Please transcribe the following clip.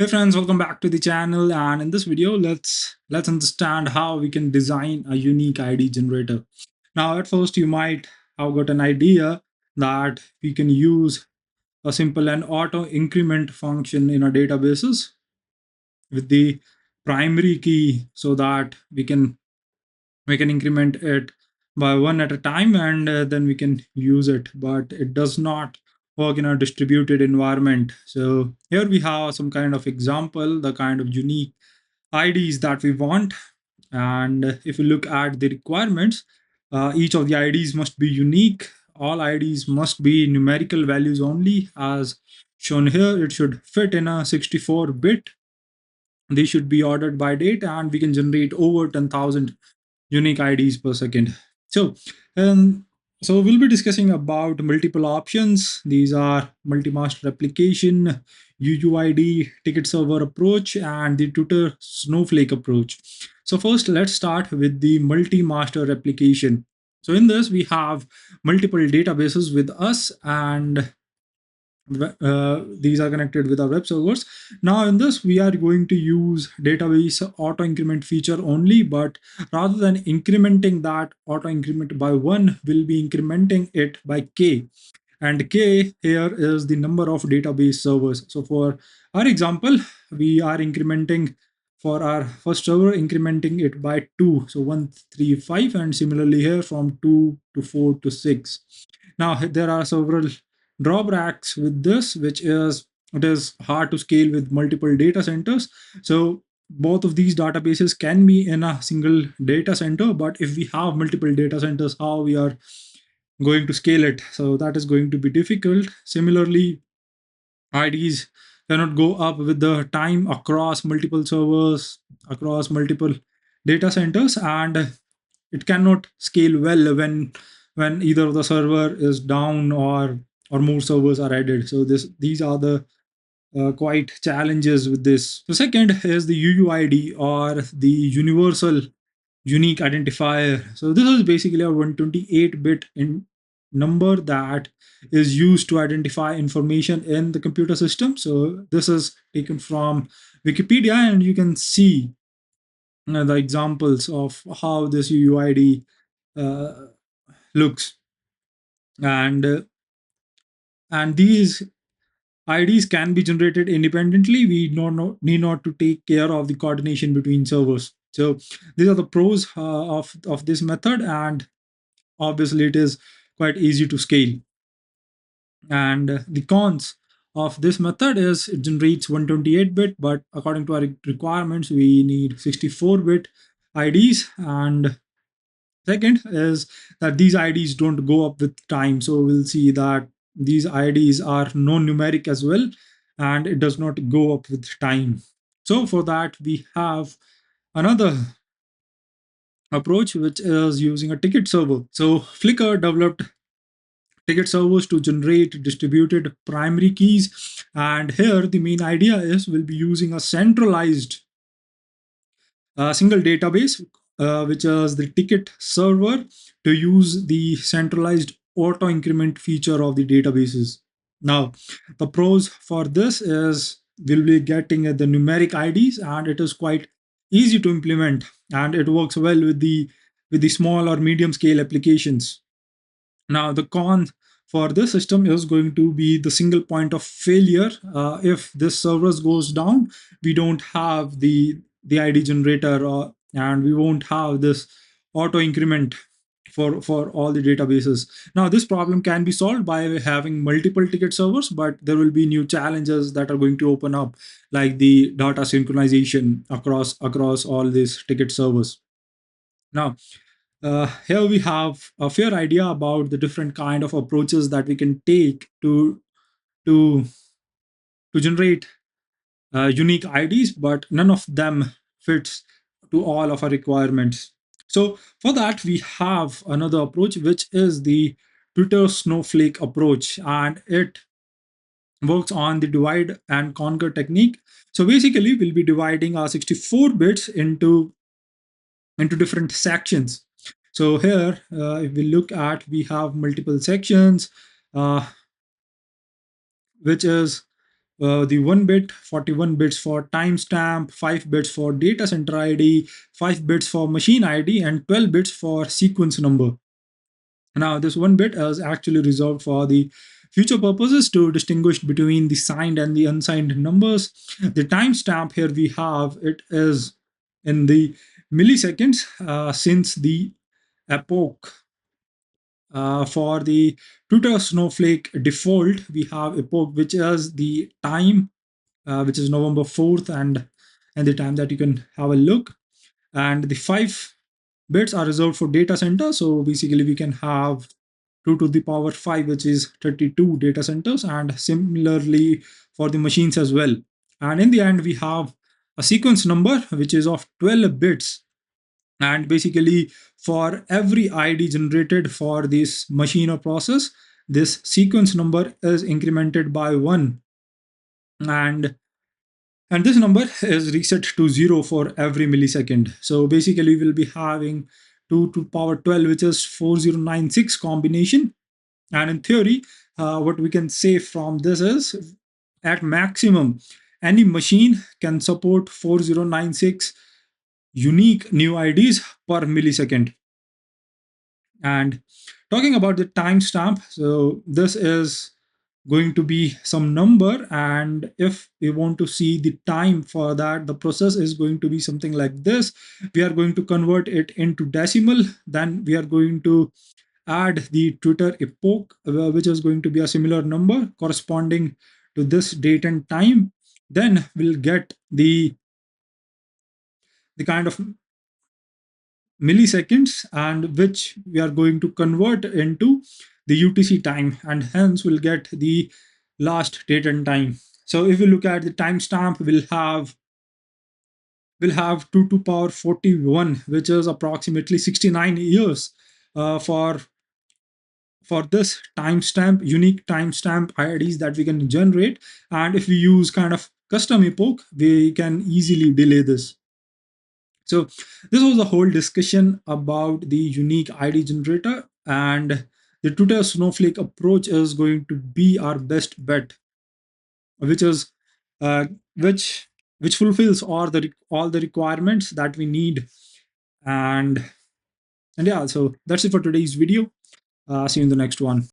Hey friends, welcome back to the channel. And in this video, let's understand how we can design a unique ID generator. Now, at first, you might have got an idea that we can use a simple and auto increment function in our databases with the primary key, so that we can increment it by one at a time, and then we can use it. But it does not work in a distributed environment. So here we have some kind of example, the kind of unique IDs that we want. And if you look at the requirements, each of the IDs must be unique. All IDs must be numerical values only. As shown here, it should fit in a 64-bit. They should be ordered by date, and we can generate over 10,000 unique IDs per second. So, um, so we'll be discussing about multiple options. These are multi-master replication, UUID, ticket server approach, and the Twitter Snowflake approach. So first, let's start with the multi-master replication. So in this, we have multiple databases with us, and these are connected with our web servers. Now in this, we are going to use database auto increment feature only, but rather than incrementing that auto increment by 1, we'll be incrementing it by k. And k here is the number of database servers. So for our example, we are incrementing for our first server, incrementing it by 2, so 1 3 5, and similarly here from 2 to 4 to 6. Now there are several drawbacks with this, which is it is hard to scale with multiple data centers. So both of these databases can be in a single data center, but if we have multiple data centers, how we are going to scale it? So that is going to be difficult. Similarly, IDs cannot go up with the time across multiple servers, across multiple data centers, and it cannot scale well when either of the server is down or more servers are added. So these are the quite challenges with this. The second is the UUID, or the universal unique identifier. So this is basically a 128-bit number that is used to identify information in the computer system. So this is taken from Wikipedia, and you can see the examples of how this UUID uh, looks. And these IDs can be generated independently. We need not to take care of the coordination between servers. So these are the pros of this method, and obviously it is quite easy to scale. And the cons of this method is it generates 128-bit, but according to our requirements, we need 64-bit IDs. And second is that these IDs don't go up with time. So we'll see that these IDs are non-numeric as well, and it does not go up with time. So for that, we have another approach, which is using a ticket server. So Flickr developed ticket servers to generate distributed primary keys. And here the main idea is we'll be using a centralized single database, which is the ticket server, to use the centralized auto increment feature of the databases. Now, the pros for this is we'll be getting the numeric IDs, and it is quite easy to implement, and it works well with the small or medium scale applications. Now, the con for this system is going to be the single point of failure. If this service goes down, we don't have the ID generator, and we won't have this auto increment for all the databases. Now, this problem can be solved by having multiple ticket servers, but there will be new challenges that are going to open up, like the data synchronization across all these ticket servers. Now, here we have a fair idea about the different kind of approaches that we can take to to generate unique IDs, but none of them fits to all of our requirements. So for that, we have another approach, which is the Twitter Snowflake approach, and it works on the divide and conquer technique. So basically, we'll be dividing our 64 bits into different sections. So here, if we look at, we have multiple sections, uh, which is the 1 bit, 41 bits for timestamp, 5 bits for data center ID, 5 bits for machine ID, and 12 bits for sequence number. Now, this 1 bit is actually reserved for the future purposes to distinguish between the signed and the unsigned numbers. The timestamp here we have it is in the milliseconds since the epoch. For the Twitter Snowflake default, we have epoch, which is the time, which is November 4th, and the time that you can have a look. And the 5 bits are reserved for data center. So basically, we can have 2 to the power 5, which is 32 data centers, and similarly for the machines as well. And in the end, we have a sequence number, which is of 12 bits. And basically, for every ID generated for this machine or process, this sequence number is incremented by 1. And and this number is reset to 0 for every millisecond. So basically, we'll be having 2 to power 12, which is 4096 combination. And in theory, what we can say from this is, at maximum, any machine can support 4096 unique new IDs per millisecond. And talking about the timestamp, so this is going to be some number, and if we want to see the time for that, the process is going to be something like this. We are going to convert it into decimal, then we are going to add the Twitter epoch, which is going to be a similar number corresponding to this date and time. Then we'll get the kind of milliseconds, and which we are going to convert into the UTC time, and hence we'll get the last date and time. So if we look at the timestamp, we'll have 2 to power 41, which is approximately 69 years for this timestamp, unique timestamp IDs that we can generate. And if we use kind of custom epoch, we can easily delay this. So this was a whole discussion about the unique ID generator, and the Twitter Snowflake approach is going to be our best bet, which is uh, which which fulfills all the requirements that we need. And yeah, so that's it for today's video. See you in the next one.